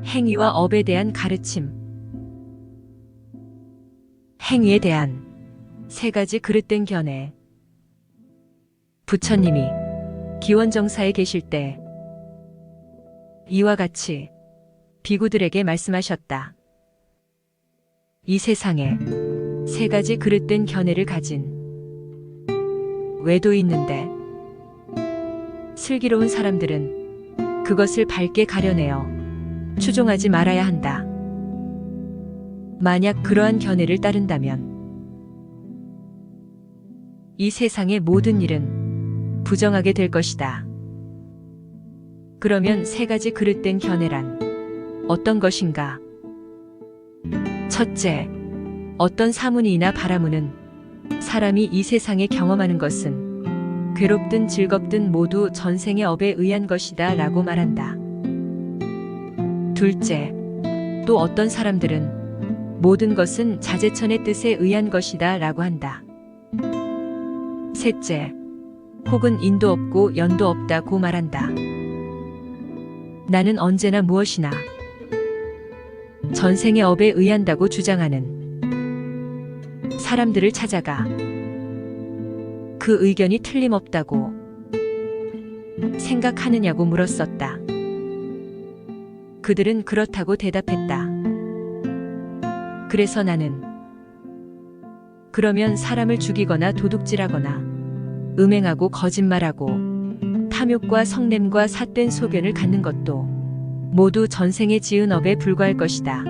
행위와 업에 대한 가르침. 행위에 대한 세 가지 그릇된 견해. 부처님이 기원정사에 계실 때 이와 같이 비구들에게 말씀하셨다. 이 세상에 세 가지 그릇된 견해를 가진 외도 있는데 슬기로운 사람들은 그것을 밝게 가려내어 추종하지 말아야 한다. 만약 그러한 견해를 따른다면 이 세상의 모든 일은 부정하게 될 것이다. 그러면 세 가지 그릇된 견해란 어떤 것인가? 첫째, 어떤 사문이나 바라문은 사람이 이 세상에 경험하는 것은 괴롭든 즐겁든 모두 전생의 업에 의한 것이다 라고 말한다. 둘째, 또 어떤 사람들은 모든 것은 자제천의 뜻에 의한 것이다 라고 한다. 셋째, 혹은 인도 없고 연도 없다고 말한다. 나는 언제나 무엇이나 전생의 업에 의한다고 주장하는 사람들을 찾아가 그 의견이 틀림없다고 생각하느냐고 물었었다. 그들은 그렇다고 대답했다. 그래서 나는 그러면 사람을 죽이거나 도둑질하거나 음행하고 거짓말하고 탐욕과 성냄과 삿된 소견을 갖는 것도 모두 전생에 지은 업에 불과할 것이다.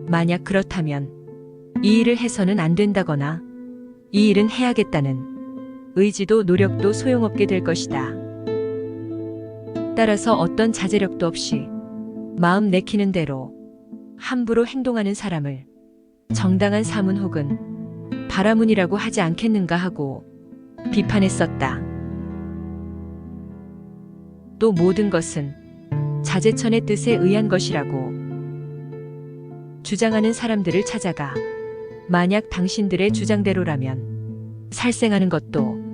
만약 그렇다면 이 일을 해서는 안 된다거나 이 일은 해야겠다는 의지도 노력도 소용없게 될 것이다. 따라서 어떤 자제력도 없이 마음 내키는 대로 함부로 행동하는 사람을 정당한 사문 혹은 바라문이라고 하지 않겠는가 하고 비판했었다. 또 모든 것은 자제천의 뜻에 의한 것이라고 주장하는 사람들을 찾아가 만약 당신들의 주장대로라면 살생하는 것도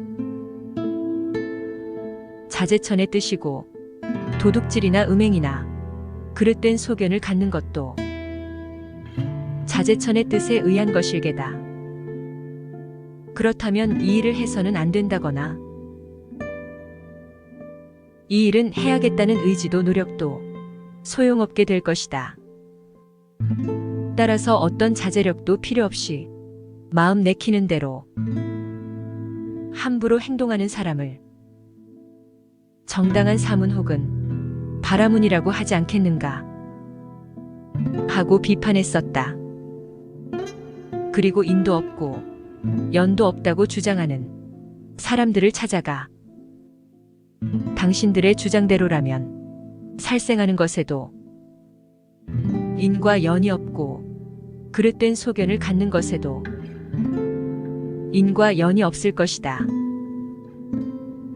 자제천의 뜻이고 도둑질이나 음행이나 그릇된 소견을 갖는 것도 자제천의 뜻에 의한 것일게다. 그렇다면 이 일을 해서는 안 된다거나 이 일은 해야겠다는 의지도 노력도 소용없게 될 것이다. 따라서 어떤 자제력도 필요 없이 마음 내키는 대로 함부로 행동하는 사람을 정당한 사문 혹은 바라문이라고 하지 않겠는가 하고 비판했었다. 그리고 인도 없고 연도 없다고 주장하는 사람들을 찾아가 당신들의 주장대로라면 살생하는 것에도 인과 연이 없고 그릇된 소견을 갖는 것에도 인과 연이 없을 것이다.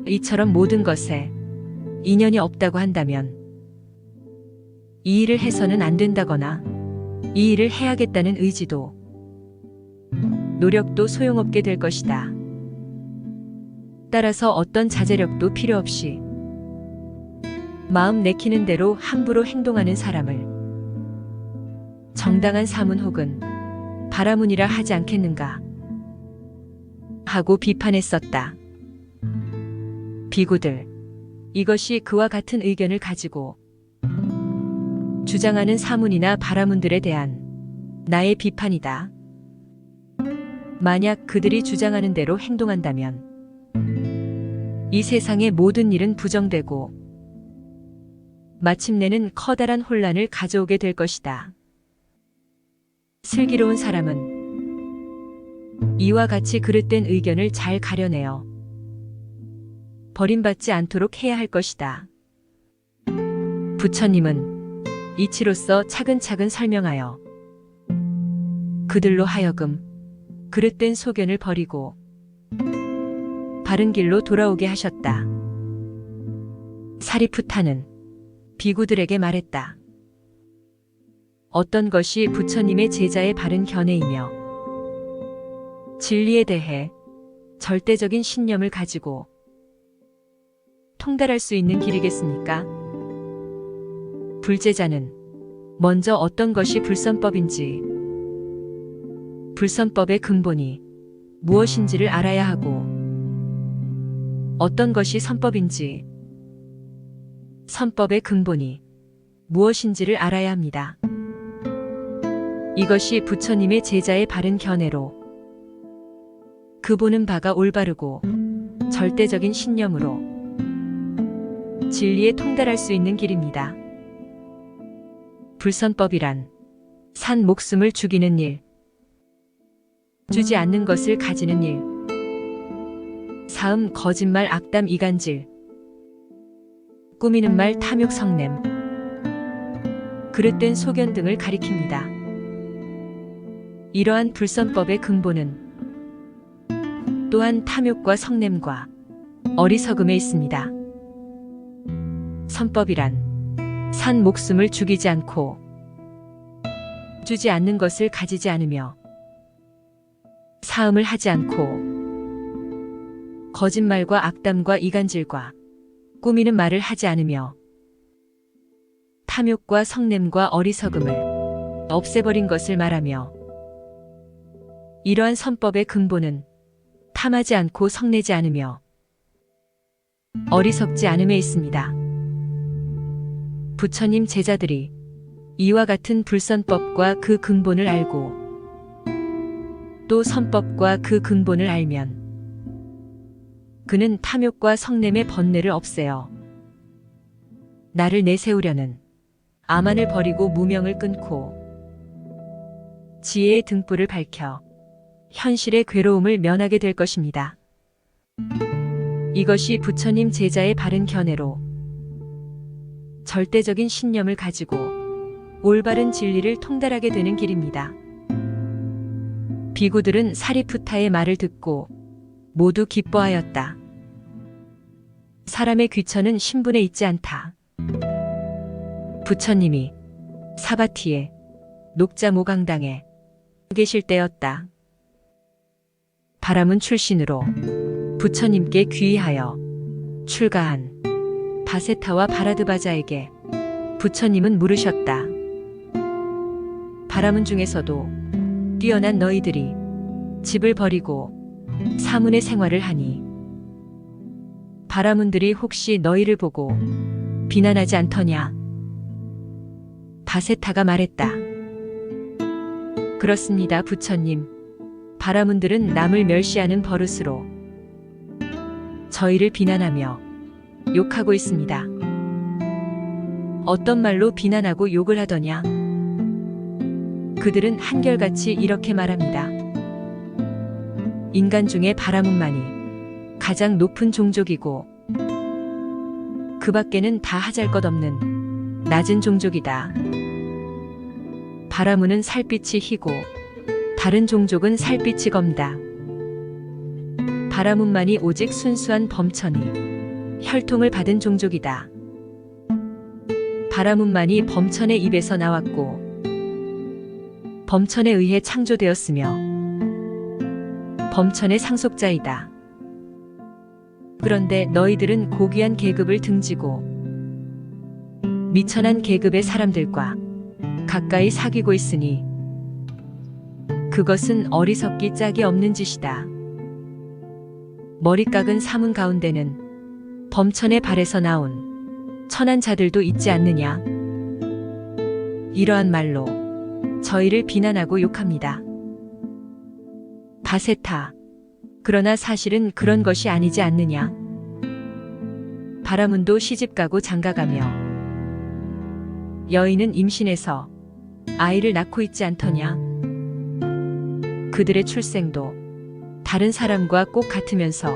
이처럼 모든 것에 인연이 없다고 한다면 이 일을 해서는 안 된다거나 이 일을 해야겠다는 의지도 노력도 소용없게 될 것이다. 따라서 어떤 자제력도 필요 없이 마음 내키는 대로 함부로 행동하는 사람을 정당한 사문 혹은 바라문이라 하지 않겠는가 하고 비판했었다. 비구들, 이것이 그와 같은 의견을 가지고 주장하는 사문이나 바라문들에 대한 나의 비판이다. 만약 그들이 주장하는 대로 행동한다면 이 세상의 모든 일은 부정되고 마침내는 커다란 혼란을 가져오게 될 것이다. 슬기로운 사람은 이와 같이 그릇된 의견을 잘 가려내어 버림받지 않도록 해야 할 것이다. 부처님은 이치로서 차근차근 설명하여 그들로 하여금 그릇된 소견을 버리고 바른 길로 돌아오게 하셨다. 사리푸타는 비구들에게 말했다. 어떤 것이 부처님의 제자의 바른 견해이며 진리에 대해 절대적인 신념을 가지고 통달할 수 있는 길이겠습니까? 불제자는 먼저 어떤 것이 불선법인지, 불선법의 근본이 무엇인지를 알아야 하고, 어떤 것이 선법인지, 선법의 근본이 무엇인지를 알아야 합니다. 이것이 부처님의 제자의 바른 견해로 그 보는 바가 올바르고 절대적인 신념으로 진리에 통달할 수 있는 길입니다. 불선법이란 산 목숨을 죽이는 일, 주지 않는 것을 가지는 일, 사음 거짓말 악담 이간질, 꾸미는 말 탐욕 성냄, 그릇된 소견 등을 가리킵니다. 이러한 불선법의 근본은 또한 탐욕과 성냄과 어리석음에 있습니다. 선법이란 산 목숨을 죽이지 않고 주지 않는 것을 가지지 않으며 사음을 하지 않고 거짓말과 악담과 이간질과 꾸미는 말을 하지 않으며 탐욕과 성냄과 어리석음을 없애버린 것을 말하며, 이러한 선법의 근본은 탐하지 않고 성내지 않으며 어리석지 않음에 있습니다. 부처님 제자들이 이와 같은 불선법과 그 근본을 알고 또 선법과 그 근본을 알면 그는 탐욕과 성냄의 번뇌를 없애어 나를 내세우려는 아만을 버리고 무명을 끊고 지혜의 등불을 밝혀 현실의 괴로움을 면하게 될 것입니다. 이것이 부처님 제자의 바른 견해로 절대적인 신념을 가지고 올바른 진리를 통달하게 되는 길입니다. 비구들은 사리푸타의 말을 듣고 모두 기뻐하였다. 사람의 귀천은 신분에 있지 않다. 부처님이 사바티의 녹자모강당에 계실 때였다. 바라문 출신으로 부처님께 귀의하여 출가한 바세타와 바라드바자에게 부처님은 물으셨다. 바라문 중에서도 뛰어난 너희들이 집을 버리고 사문의 생활을 하니 바라문들이 혹시 너희를 보고 비난하지 않더냐? 바세타가 말했다. 그렇습니다, 부처님. 바라문들은 남을 멸시하는 버릇으로 저희를 비난하며 욕하고 있습니다. 어떤 말로 비난하고 욕을 하더냐? 그들은 한결같이 이렇게 말합니다. 인간 중에 바라문만이 가장 높은 종족이고 그 밖에는 다 하잘것없는 낮은 종족이다. 바라문은 살빛이 희고 다른 종족은 살빛이 검다. 바라문만이 오직 순수한 범천이 혈통을 받은 종족이다. 바라문만이 범천의 입에서 나왔고 범천에 의해 창조되었으며 범천의 상속자이다. 그런데 너희들은 고귀한 계급을 등지고 미천한 계급의 사람들과 가까이 사귀고 있으니 그것은 어리석기 짝이 없는 짓이다. 머리 깎은 사문 가운데는 범천의 발에서 나온 천한 자들도 있지 않느냐? 이러한 말로 저희를 비난하고 욕합니다. 바세타, 그러나 사실은 그런 것이 아니지 않느냐? 바라문도 시집가고 장가가며 여인은 임신해서 아이를 낳고 있지 않더냐? 그들의 출생도 다른 사람과 꼭 같으면서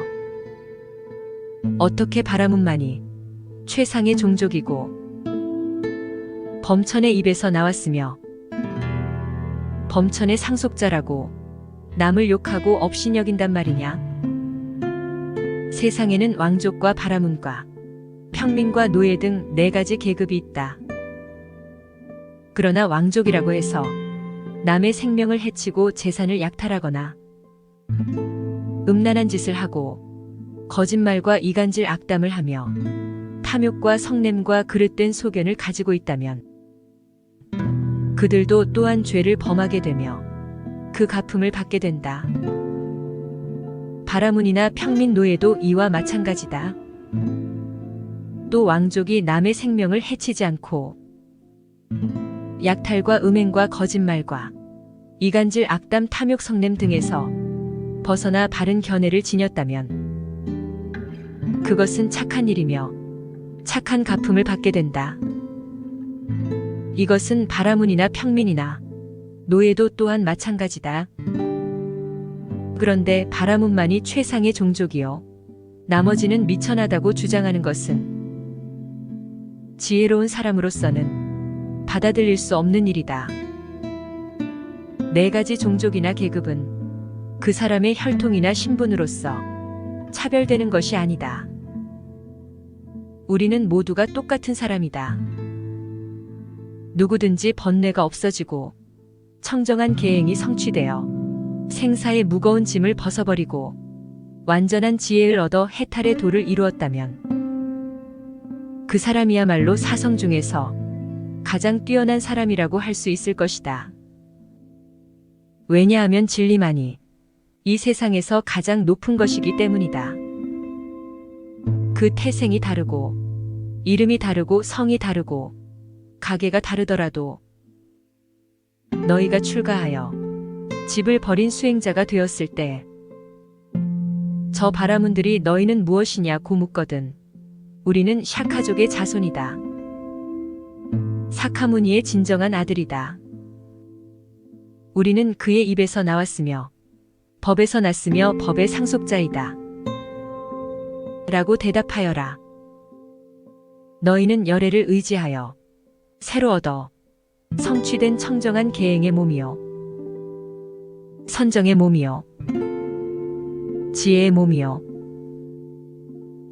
어떻게 바라문만이 최상의 종족이고 범천의 입에서 나왔으며 범천의 상속자라고 남을 욕하고 업신여긴단 말이냐? 세상에는 왕족과 바라문과 평민과 노예 등 4가지 계급이 있다. 그러나 왕족이라고 해서 남의 생명을 해치고 재산을 약탈하거나 음란한 짓을 하고 거짓말과 이간질 악담을 하며 탐욕과 성냄과 그릇된 소견을 가지고 있다면 그들도 또한 죄를 범하게 되며 그 갚음을 받게 된다. 바라문이나 평민 노예도 이와 마찬가지다. 또 왕족이 남의 생명을 해치지 않고 약탈과 음행과 거짓말과 이간질 악담 탐욕 성냄 등에서 벗어나 바른 견해를 지녔다면 그것은 착한 일이며 착한 갚음을 받게 된다. 이것은 바라문이나 평민이나 노예도 또한 마찬가지다. 그런데 바라문만이 최상의 종족이요 나머지는 미천하다고 주장하는 것은 지혜로운 사람으로서는 받아들일 수 없는 일이다. 네 가지 종족이나 계급은 그 사람의 혈통이나 신분으로서 차별되는 것이 아니다. 우리는 모두가 똑같은 사람이다. 누구든지 번뇌가 없어지고 청정한 계행이 성취되어 생사의 무거운 짐을 벗어버리고 완전한 지혜를 얻어 해탈의 도를 이루었다면 그 사람이야말로 사성 중에서 가장 뛰어난 사람이라고 할 수 있을 것이다. 왜냐하면 진리만이 이 세상에서 가장 높은 것이기 때문이다. 그 태생이 다르고 이름이 다르고 성이 다르고 가계가 다르더라도 너희가 출가하여 집을 버린 수행자가 되었을 때 저 바라문들이 너희는 무엇이냐고 묻거든 우리는 샤카족의 자손이다. 사카무니의 진정한 아들이다. 우리는 그의 입에서 나왔으며 법에서 났으며 법의 상속자이다. 라고 대답하여라. 너희는 열애를 의지하여 새로 얻어 성취된 청정한 계행의 몸이요 선정의 몸이요 지혜의 몸이요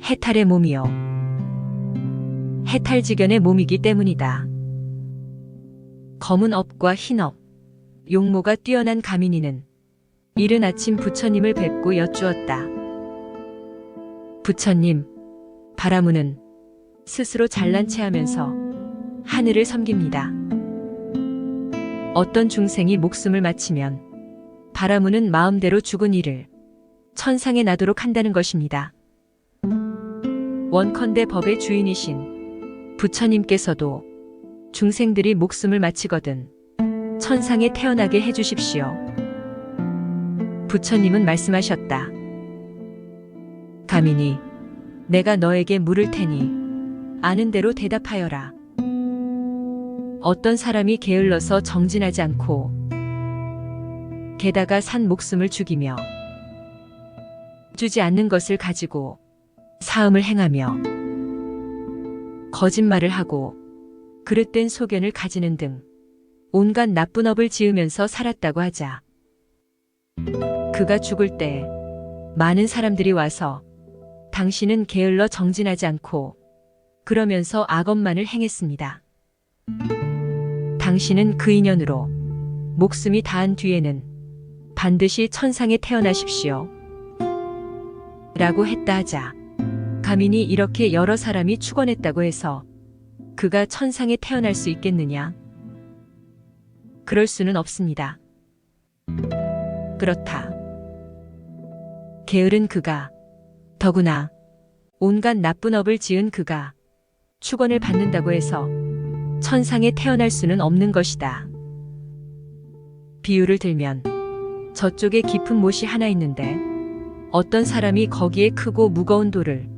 해탈의 몸이요 해탈지견의 몸이기 때문이다. 검은 업과 흰 업, 용모가 뛰어난 가민이는 이른 아침 부처님을 뵙고 여쭈었다. 부처님, 바라문은 스스로 잘난 체하면서 하늘을 섬깁니다. 어떤 중생이 목숨을 마치면 바라문은 마음대로 죽은 이를 천상에 나도록 한다는 것입니다. 원컨대 법의 주인이신 부처님께서도 중생들이 목숨을 마치거든 천상에 태어나게 해주십시오. 부처님은 말씀하셨다. 가민이, 내가 너에게 물을 테니 아는 대로 대답하여라. 어떤 사람이 게을러서 정진하지 않고 게다가 산 목숨을 죽이며 주지 않는 것을 가지고 사음을 행하며 거짓말을 하고 그릇된 소견을 가지는 등 온갖 나쁜 업을 지으면서 살았다고 하자. 그가 죽을 때 많은 사람들이 와서 당신은 게을러 정진하지 않고 그러면서 악업만을 행했습니다. 당신은 그 인연으로 목숨이 다한 뒤에는 반드시 천상에 태어나십시오. 라고 했다 하자. 가민이 이렇게 여러 사람이 축원했다고 해서 그가 천상에 태어날 수 있겠느냐? 그럴 수는 없습니다. 그렇다. 게으른 그가, 더구나 온갖 나쁜 업을 지은 그가 축원을 받는다고 해서 천상에 태어날 수는 없는 것이다. 비유를 들면 저쪽에 깊은 못이 하나 있는데 어떤 사람이 거기에 크고 무거운 돌을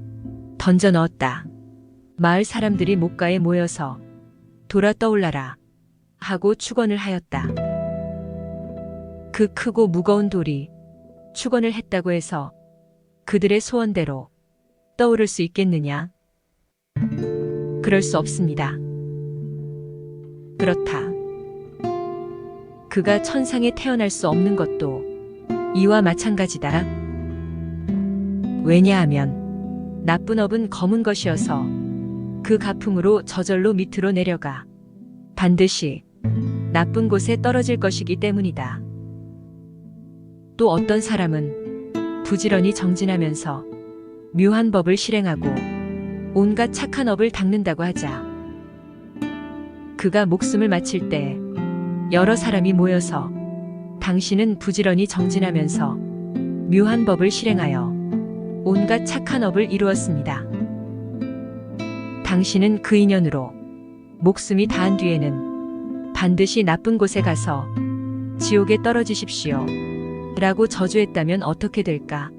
던져 넣었다. 마을 사람들이 못가에 모여서 돌아 떠올라라 하고 축원을 하였다. 그 크고 무거운 돌이 축원을 했다고 해서 그들의 소원대로 떠오를 수 있겠느냐? 그럴 수 없습니다. 그렇다. 그가 천상에 태어날 수 없는 것도 이와 마찬가지다. 왜냐하면 나쁜 업은 검은 것이어서 그 가풍으로 저절로 밑으로 내려가 반드시 나쁜 곳에 떨어질 것이기 때문이다. 또 어떤 사람은 부지런히 정진하면서 묘한 법을 실행하고 온갖 착한 업을 닦는다고 하자 그가 목숨을 마칠 때 여러 사람이 모여서 당신은 부지런히 정진하면서 묘한 법을 실행하여 온갖 착한 업을 이루었습니다. 당신은 그 인연으로 목숨이 다한 뒤에는 반드시 나쁜 곳에 가서 지옥에 떨어지십시오 라고 저주했다면 어떻게 될까?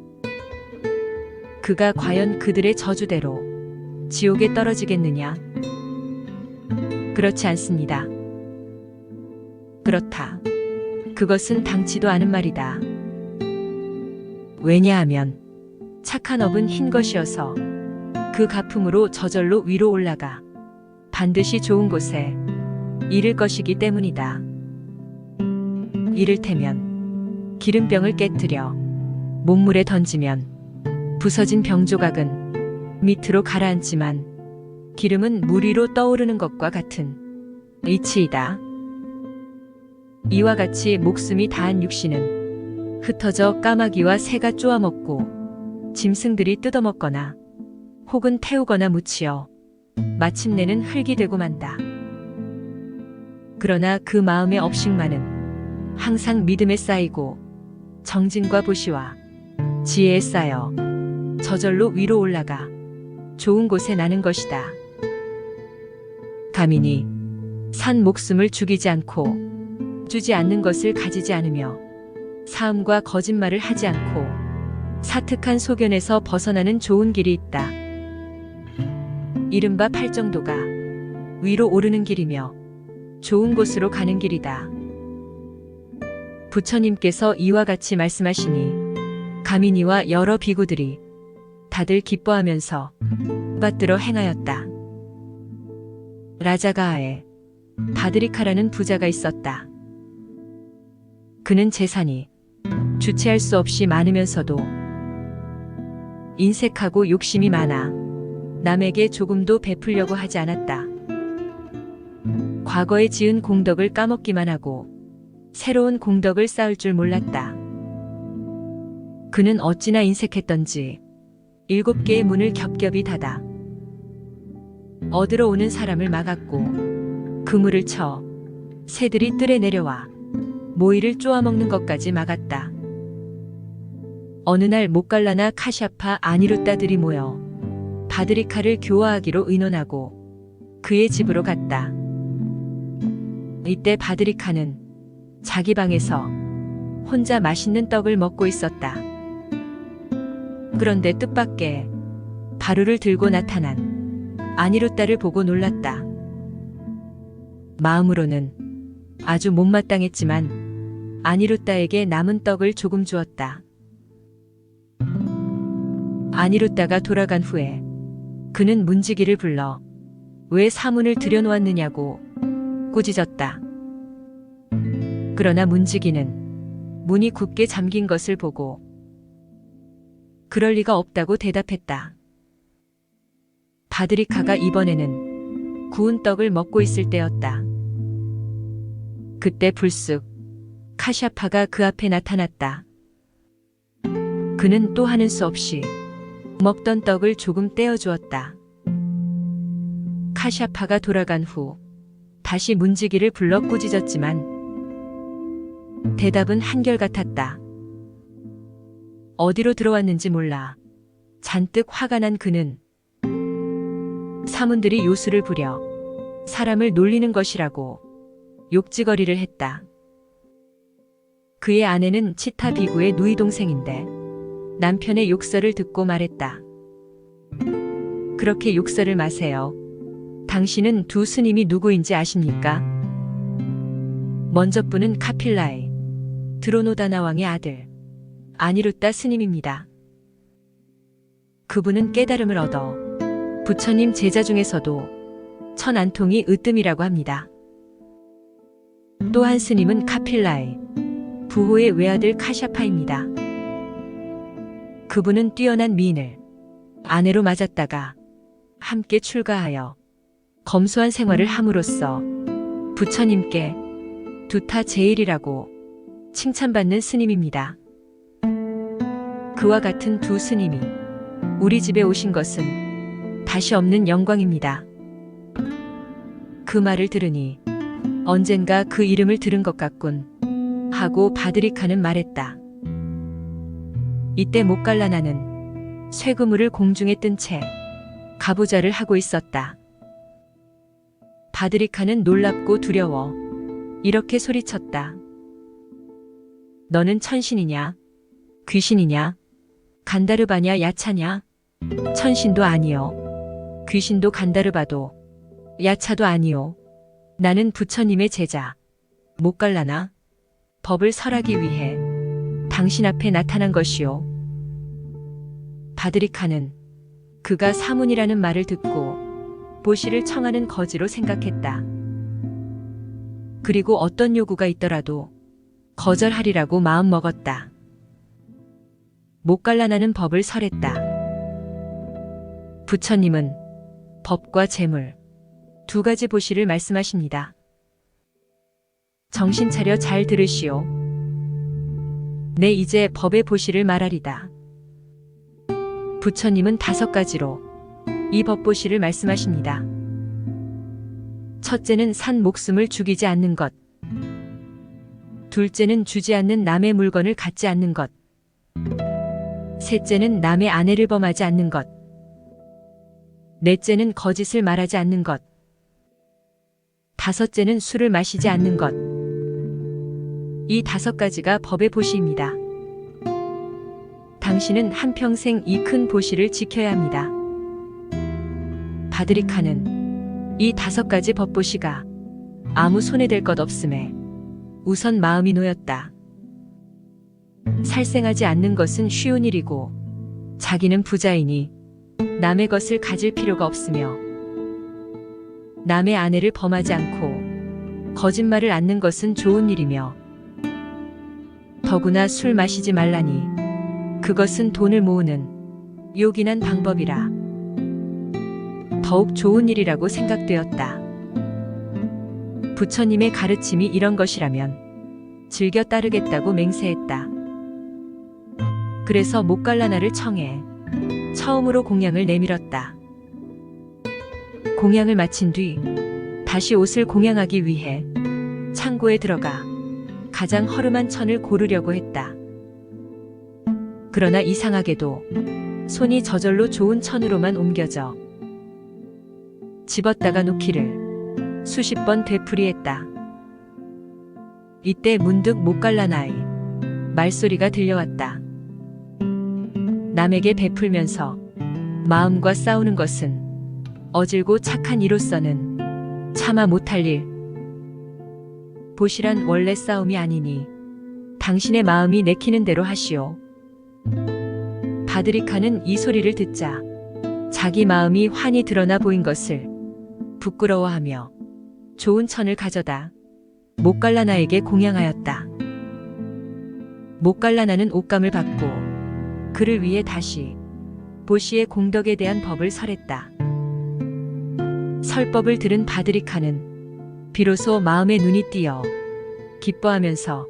그가 과연 그들의 저주대로 지옥에 떨어지겠느냐? 그렇지 않습니다. 그렇다. 그것은 당치도 않은 말이다. 왜냐하면 착한 업은 흰 것이어서 그 가품으로 저절로 위로 올라가 반드시 좋은 곳에 이를 것이기 때문이다. 이를테면 기름병을 깨뜨려 몸물에 던지면 부서진 병 조각은 밑으로 가라앉지만 기름은 물 위로 떠오르는 것과 같은 이치이다. 이와 같이 목숨이 다한 육신은 흩어져 까마귀와 새가 쪼아먹고 짐승들이 뜯어먹거나 혹은 태우거나 묻히어 마침내는 흙이 되고 만다. 그러나 그 마음의 업식만은 항상 믿음에 쌓이고 정진과 보시와 지혜에 쌓여 저절로 위로 올라가 좋은 곳에 나는 것이다. 가민이 산 목숨을 죽이지 않고 주지 않는 것을 가지지 않으며 사음과 거짓말을 하지 않고 사특한 소견에서 벗어나는 좋은 길이 있다. 이른바 팔정도가 위로 오르는 길이며 좋은 곳으로 가는 길이다. 부처님께서 이와 같이 말씀하시니 가민이와 여러 비구들이 다들 기뻐하면서 받들어 행하였다. 라자가아에 바드리카라는 부자가 있었다. 그는 재산이 주체할 수 없이 많으면서도 인색하고 욕심이 많아 남에게 조금도 베풀려고 하지 않았다. 과거에 지은 공덕을 까먹기만 하고 새로운 공덕을 쌓을 줄 몰랐다. 그는 어찌나 인색했던지 7개의 문을 겹겹이 닫아 얻으러 오는 사람을 막았고 그물을 쳐 새들이 뜰에 내려와 모이를 쪼아먹는 것까지 막았다. 어느 날 모칼라나 카샤파 아니루따들이 모여 바드리카를 교화하기로 의논하고 그의 집으로 갔다. 이때 바드리카는 자기 방에서 혼자 맛있는 떡을 먹고 있었다. 그런데 뜻밖의 바루를 들고 나타난 아니루따를 보고 놀랐다. 마음으로는 아주 못마땅했지만 아니루따에게 남은 떡을 조금 주었다. 아니루따가 돌아간 후에 그는 문지기를 불러 왜 사문을 들여놓았느냐고 꾸짖었다. 그러나 문지기는 문이 굳게 잠긴 것을 보고 그럴 리가 없다고 대답했다. 바드리카가 이번에는 구운 떡을 먹고 있을 때였다. 그때 불쑥 카샤파가 그 앞에 나타났다. 그는 또 하는 수 없이 먹던 떡을 조금 떼어주었다. 카샤파가 돌아간 후 다시 문지기를 불러 꾸짖었지만 대답은 한결같았다. 어디로 들어왔는지 몰라 잔뜩 화가 난 그는 사문들이 요술을 부려 사람을 놀리는 것이라고 욕지거리를 했다. 그의 아내는 치타 비구의 누이 동생인데 남편의 욕설을 듣고 말했다. 그렇게 욕설을 마세요. 당신은 두 스님이 누구인지 아십니까? 먼저 분은 카필라의 드로노다나 왕의 아들 아니루따 스님입니다. 그분은 깨달음을 얻어 부처님 제자 중에서도 천안통이 으뜸이라고 합니다. 또 한 스님은 카필라의 부호의 외아들 카샤파입니다. 그분은 뛰어난 미인을 아내로 맞았다가 함께 출가하여 검소한 생활을 함으로써 부처님께 두타 제일이라고 칭찬받는 스님입니다. 그와 같은 두 스님이 우리 집에 오신 것은 다시 없는 영광입니다. 그 말을 들으니 언젠가 그 이름을 들은 것 같군 하고 바드리카는 말했다. 이때 목갈라나는 쇠그물을 공중에 뜬 채 가부좌를 하고 있었다. 바드리카는 놀랍고 두려워 이렇게 소리쳤다. 너는 천신이냐? 귀신이냐? 간다르바냐 야차냐? 천신도 아니요. 귀신도 간다르바도 야차도 아니요. 나는 부처님의 제자 목갈라나 법을 설하기 위해 당신 앞에 나타난 것이요. 바드리카는 그가 사문이라는 말을 듣고 보시를 청하는 거지로 생각했다. 그리고 어떤 요구가 있더라도 거절하리라고 마음먹었다. 목갈라나는 법을 설했다. 부처님은 법과 재물 두 가지 보시를 말씀하십니다. 정신 차려 잘 들으시오. 내 이제 법의 보시를 말하리다. 부처님은 5가지로 이 법보시를 말씀하십니다. 첫째는 산 목숨을 죽이지 않는 것. 둘째는 주지 않는 남의 물건을 갖지 않는 것. 셋째는 남의 아내를 범하지 않는 것. 넷째는 거짓을 말하지 않는 것. 다섯째는 술을 마시지 않는 것. 이 5가지가 법의 보시입니다. 당신은 한평생 이 큰 보시를 지켜야 합니다. 바드리카는 이 5가지 법보시가 아무 손해될 것 없음에 우선 마음이 놓였다. 살생하지 않는 것은 쉬운 일이고 자기는 부자이니 남의 것을 가질 필요가 없으며 남의 아내를 범하지 않고 거짓말을 않는 것은 좋은 일이며 더구나 술 마시지 말라니 그것은 돈을 모으는 요긴한 방법이라 더욱 좋은 일이라고 생각되었다. 부처님의 가르침이 이런 것이라면 즐겨 따르겠다고 맹세했다. 그래서 목갈라나를 청해 처음으로 공양을 내밀었다. 공양을 마친 뒤 다시 옷을 공양하기 위해 창고에 들어가 가장 허름한 천을 고르려고 했다. 그러나 이상하게도 손이 저절로 좋은 천으로만 옮겨져 집었다가 놓기를 수십 번 되풀이했다. 이때 문득 목갈라나의 말소리가 들려왔다. 남에게 베풀면서 마음과 싸우는 것은 어질고 착한 이로서는 차마 못할 일. 보시란 원래 싸움이 아니니 당신의 마음이 내키는 대로 하시오. 바드리카는 이 소리를 듣자 자기 마음이 환히 드러나 보인 것을 부끄러워하며 좋은 천을 가져다 목갈라나에게 공양하였다. 목갈라나는 옷감을 받고 그를 위해 다시 보시의 공덕에 대한 법을 설했다. 설법을 들은 바드리카는 비로소 마음의 눈이 띄어 기뻐하면서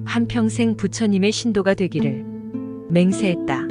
한평생 부처님의 신도가 되기를 맹세했다.